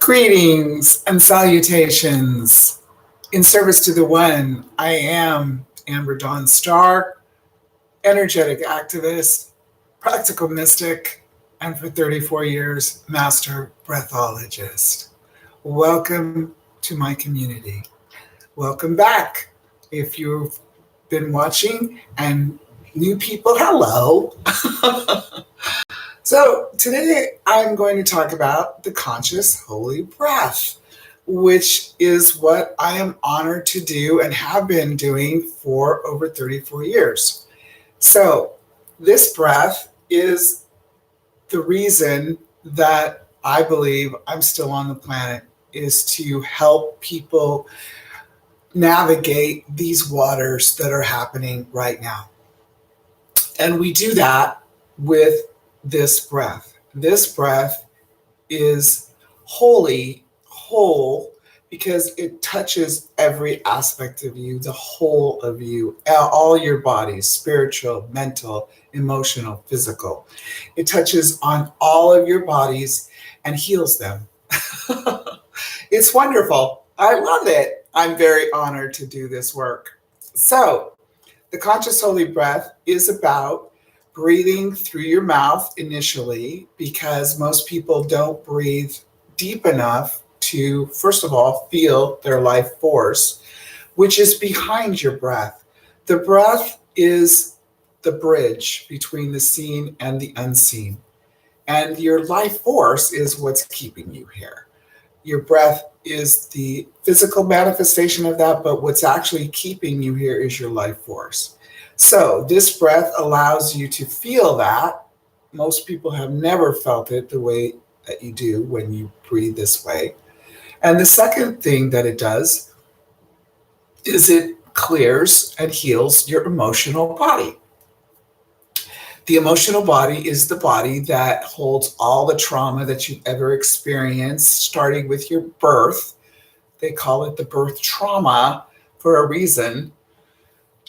Greetings and salutations. In service to the one, I am Amber Dawn Starr, energetic activist, practical mystic, and for 34 years, master breathologist. Welcome to my community. Welcome back. If you've been watching and new people, hello. So today I'm going to talk about the conscious holy breath, which is what I am honored to do and have been doing for over 34 years. So this breath is the reason that I believe I'm still on the planet, is to help people navigate these waters that are happening right now. And we do that with this breath. This breath is whole, because it touches every aspect of you, the whole of you, all your bodies, spiritual, mental, emotional, physical. It touches on all of your bodies and heals them. It's wonderful. I love it. I'm very honored to do this work. So, the conscious holy breath is about breathing through your mouth initially, because most people don't breathe deep enough to, first of all, feel their life force, which is behind your breath. The breath is the bridge between the seen and the unseen. And your life force is what's keeping you here. Your breath is the physical manifestation of that, but what's actually keeping you here is your life force. So this breath allows you to feel that. Most people have never felt it the way that you do when you breathe this way. And the second thing that it does is it clears and heals your emotional body. The emotional body is the body that holds all the trauma that you've ever experienced, starting with your birth. They call it the birth trauma for a reason.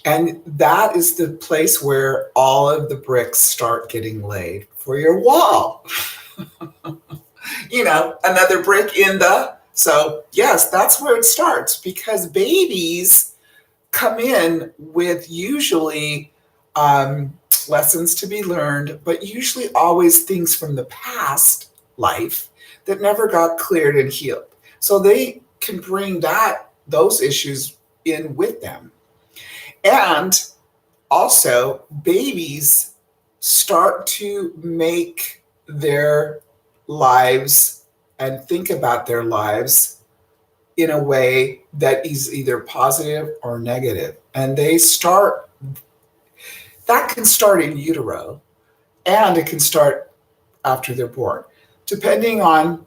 And that is the place where all of the bricks start getting laid for your wall. Another brick in the... So yes, that's where it starts, because babies come in with usually lessons to be learned, but usually always things from the past life that never got cleared and healed. So they can bring those issues in with them. And also, babies start to make their lives and think about their lives in a way that is either positive or negative. And that can start in utero, and it can start after they're born, depending on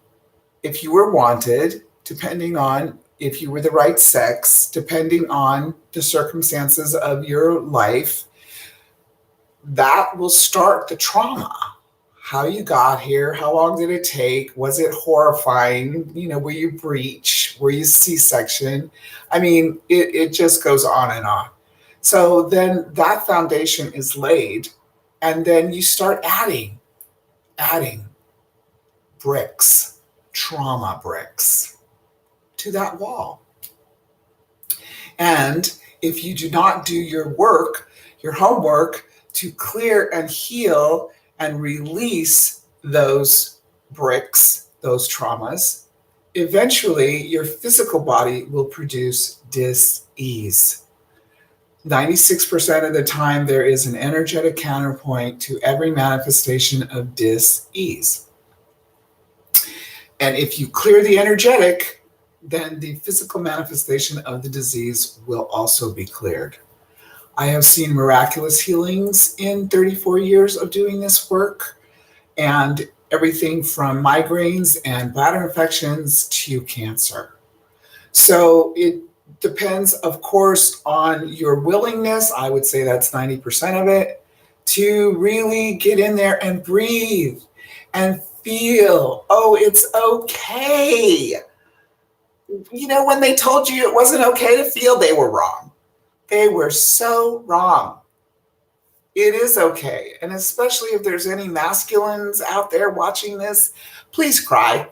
if you were wanted, depending on if you were the right sex, depending on the circumstances of your life. That will start the trauma. How you got here, how long did it take? Was it horrifying? Were you breech? Were you C-section? I mean, it just goes on and on. So then that foundation is laid, and then you start adding bricks, trauma bricks, to that wall. And if you do not do your work, your homework, to clear and heal and release those bricks, those traumas, eventually your physical body will produce dis-ease. 96% of the time, there is an energetic counterpoint to every manifestation of dis-ease. And if you clear the energetic, then the physical manifestation of the disease will also be cleared. I have seen miraculous healings in 34 years of doing this work, and everything from migraines and bladder infections to cancer. So it depends, of course, on your willingness. I would say that's 90% of it, to really get in there and breathe and feel, oh, it's okay. When they told you it wasn't okay to feel, they were wrong. They were so wrong. It is okay. And especially if there's any masculines out there watching this, please cry.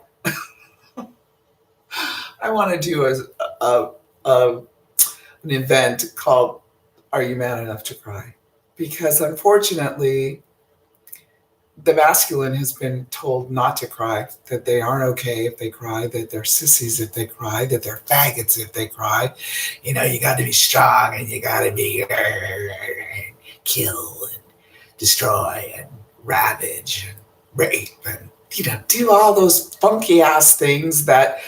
I want to do a an event called "Are You Man Enough to Cry?" Because unfortunately, the masculine has been told not to cry, that they aren't okay if they cry, that they're sissies if they cry, that they're faggots if they cry. You know, you got to be strong and you got to be kill and destroy and ravage and rape and, you know, do all those funky ass things that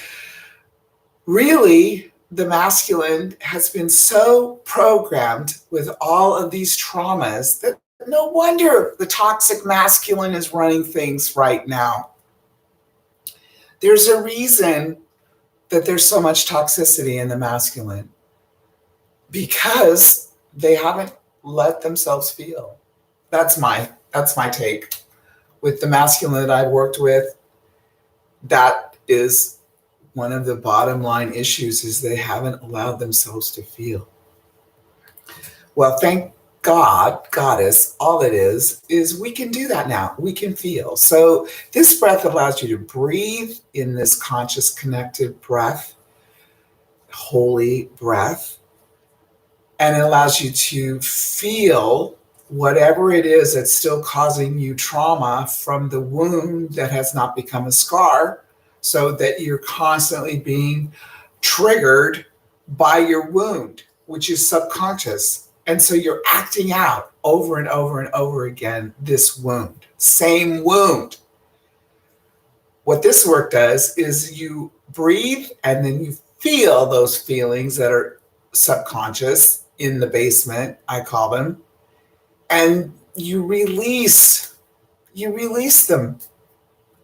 really the masculine has been so programmed with all of these traumas that no wonder the toxic masculine is running things right now. There's a reason that there's so much toxicity in the masculine because they haven't let themselves feel. That's my take. With the masculine that I've worked with, that is one of the bottom line issues, is they haven't allowed themselves to feel. Well, thank God, Goddess, all it is we can do that now. We can feel. So this breath allows you to breathe in this conscious connected breath, holy breath, and it allows you to feel whatever it is that's still causing you trauma from the wound that has not become a scar, so that you're constantly being triggered by your wound, which is subconscious. And so you're acting out over and over and over again this wound, same wound. What this work does is you breathe and then you feel those feelings that are subconscious in the basement, I call them, and you release them.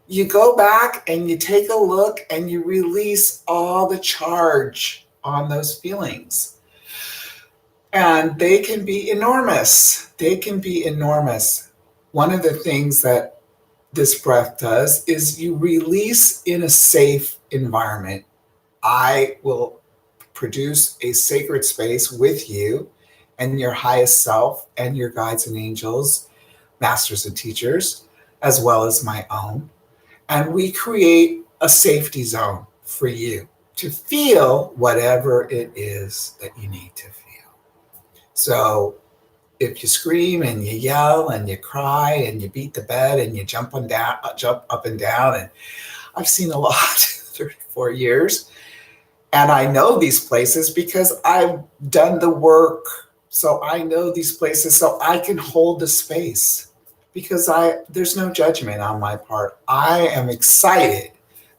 You go back and you take a look and you release all the charge on those feelings. And they can be enormous. They can be enormous. One of the things that this breath does is you release in a safe environment. I will produce a sacred space with you and your highest self and your guides and angels, masters and teachers, as well as my own. And we create a safety zone for you to feel whatever it is that you need to feel. So if you scream and you yell and you cry and you beat the bed and you jump up and down, and I've seen a lot, 34 years, and I know these places because I've done the work. So I know these places, so I can hold the space because there's no judgment on my part. I am excited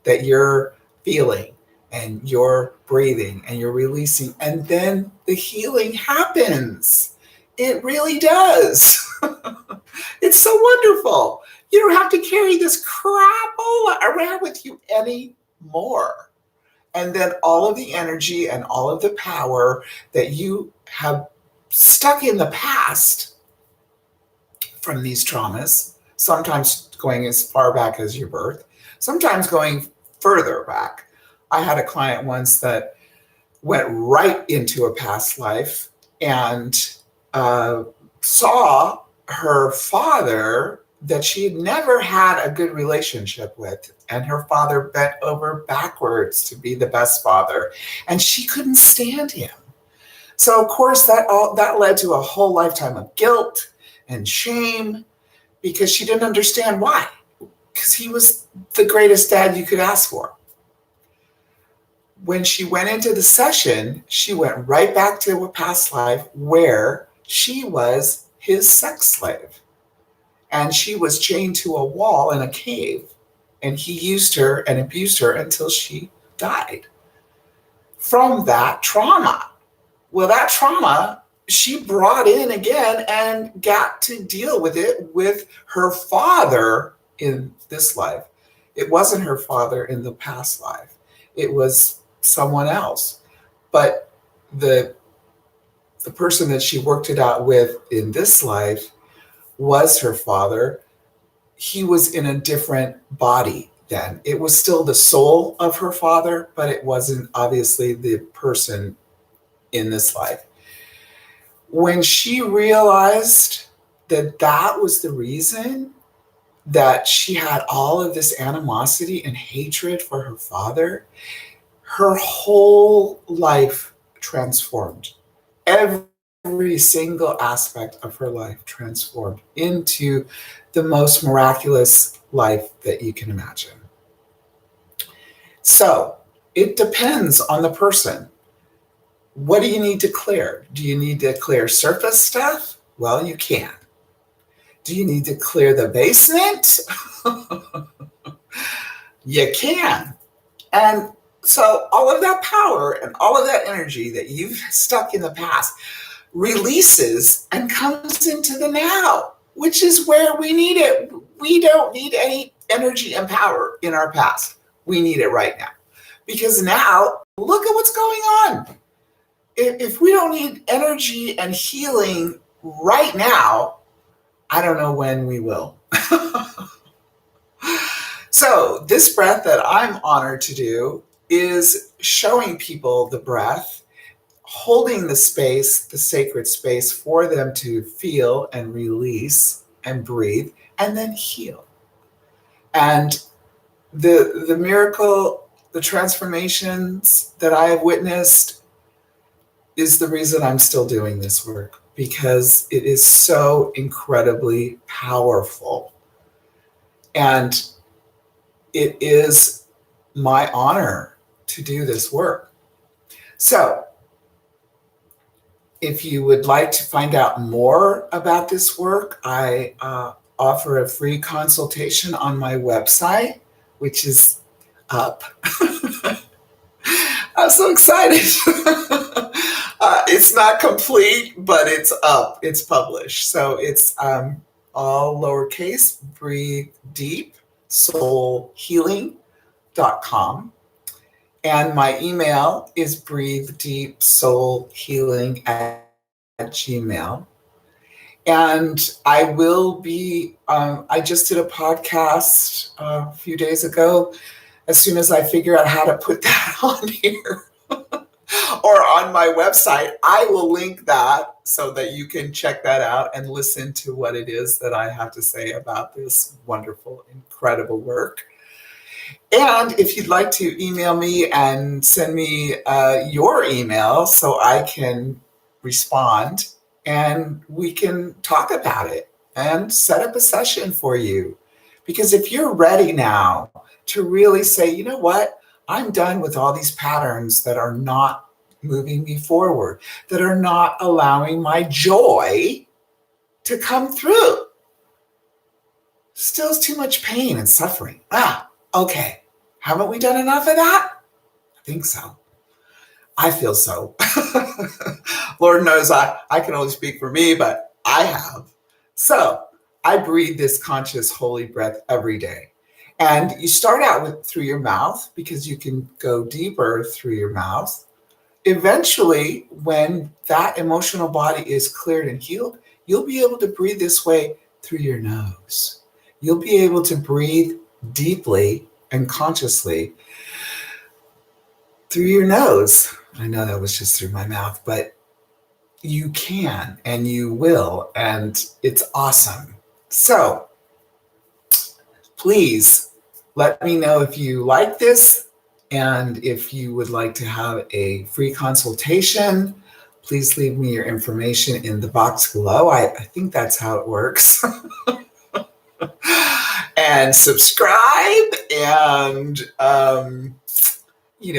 that you're feeling and you're breathing and you're releasing, and then the healing happens. It really does. It's so wonderful. You don't have to carry this crap around with you anymore. And then all of the energy and all of the power that you have stuck in the past from these traumas, sometimes going as far back as your birth, sometimes going further back. I had a client once that went right into a past life and saw her father that she had never had a good relationship with. And her father bent over backwards to be the best father. And she couldn't stand him. So of course that led to a whole lifetime of guilt and shame because she didn't understand why. Because he was the greatest dad you could ask for. When she went into the session, she went right back to a past life where she was his sex slave. And she was chained to a wall in a cave. And he used her and abused her until she died from that trauma. Well, that trauma she brought in again and got to deal with it with her father in this life. It wasn't her father in the past life. It was someone else. But the person that she worked it out with in this life was her father. He was in a different body then. It was still the soul of her father, but it wasn't obviously the person in this life. When she realized that that was the reason that she had all of this animosity and hatred for her father, her whole life transformed. Every single aspect of her life transformed into the most miraculous life that you can imagine. So it depends on the person. What do you need to clear? Do you need to clear surface stuff? Well, you can. Do you need to clear the basement? You can. And so all of that power and all of that energy that you've stuck in the past releases and comes into the now, which is where we need it. We don't need any energy and power in our past. We need it right now. Because now, look at what's going on. If we don't need energy and healing right now, I don't know when we will. So this breath that I'm honored to do is showing people the breath, holding the space, the sacred space for them to feel and release and breathe and then heal. And the miracle, the transformations that I have witnessed is the reason I'm still doing this work, because it is so incredibly powerful. And it is my honor to do this work. So if you would like to find out more about this work, I offer a free consultation on my website, which is up. I'm so excited. It's not complete, but it's up. It's published. So it's all lowercase, breathedeepsoulhealing.com. And my email is breathedeepsoulhealing@gmail. And I will be, I just did a podcast a few days ago. As soon as I figure out how to put that on here or on my website, I will link that so that you can check that out and listen to what it is that I have to say about this wonderful, incredible work. And if you'd like to email me and send me your email so I can respond and we can talk about it and set up a session for you. Because if you're ready now to really say, you know what, I'm done with all these patterns that are not moving me forward, that are not allowing my joy to come through. Still too much pain and suffering. Okay. Haven't we done enough of that? I think so. I feel so. Lord knows I can only speak for me, but I have. So I breathe this conscious holy breath every day. And you start out through your mouth because you can go deeper through your mouth. Eventually, when that emotional body is cleared and healed, you'll be able to breathe this way through your nose. You'll be able to breathe deeply and consciously through your nose. I know that was just through my mouth, but you can and you will, and it's awesome. So please let me know if you like this, and if you would like to have a free consultation, please leave me your information in the box below. I think that's how it works. And subscribe and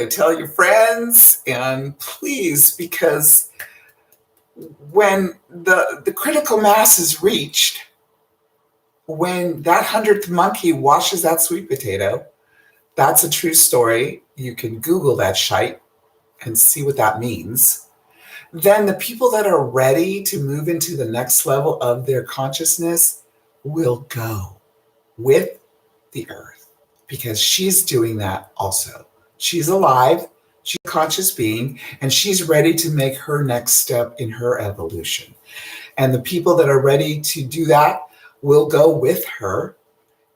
tell your friends, and please, because when the critical mass is reached, when that 100th monkey washes that sweet potato, that's a true story. You can Google that shite and see what that means. Then the people that are ready to move into the next level of their consciousness will go with the earth, because she's doing that also. She's alive, she's a conscious being, and she's ready to make her next step in her evolution. And the people that are ready to do that will go with her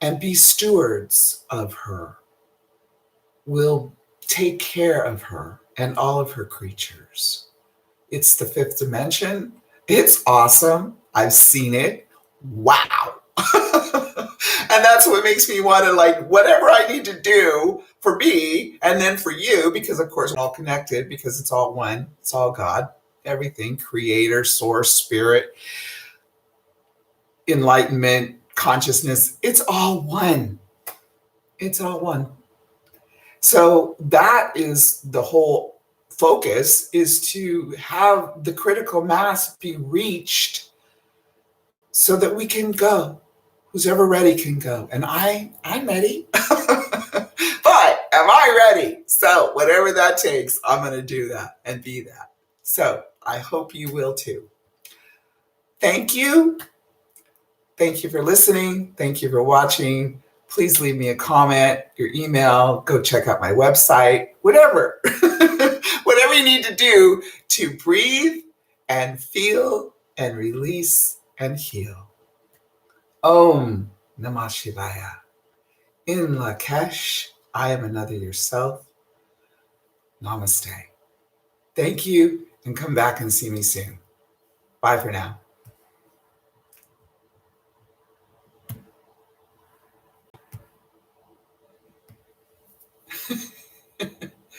and be stewards of her, will take care of her and all of her creatures. It's the 5th dimension. It's awesome. I've seen it. Wow. And that's what makes me want to, like, whatever I need to do for me and then for you, because of course we're all connected, because it's all one, it's all God, everything, creator, source, spirit, enlightenment, consciousness, it's all one. It's all one. So that is the whole focus, is to have the critical mass be reached so that we can go. Who's ever ready can go. And I'm ready. But am I ready? So whatever that takes, I'm going to do that and be that. So I hope you will too. Thank you. Thank you for listening. Thank you for watching. Please leave me a comment, your email, go check out my website, whatever. Whatever you need to do to breathe and feel and release and heal. Om Namah Shivaya. In Lakesh, I am another yourself. Namaste. Thank you, and come back and see me soon. Bye for now.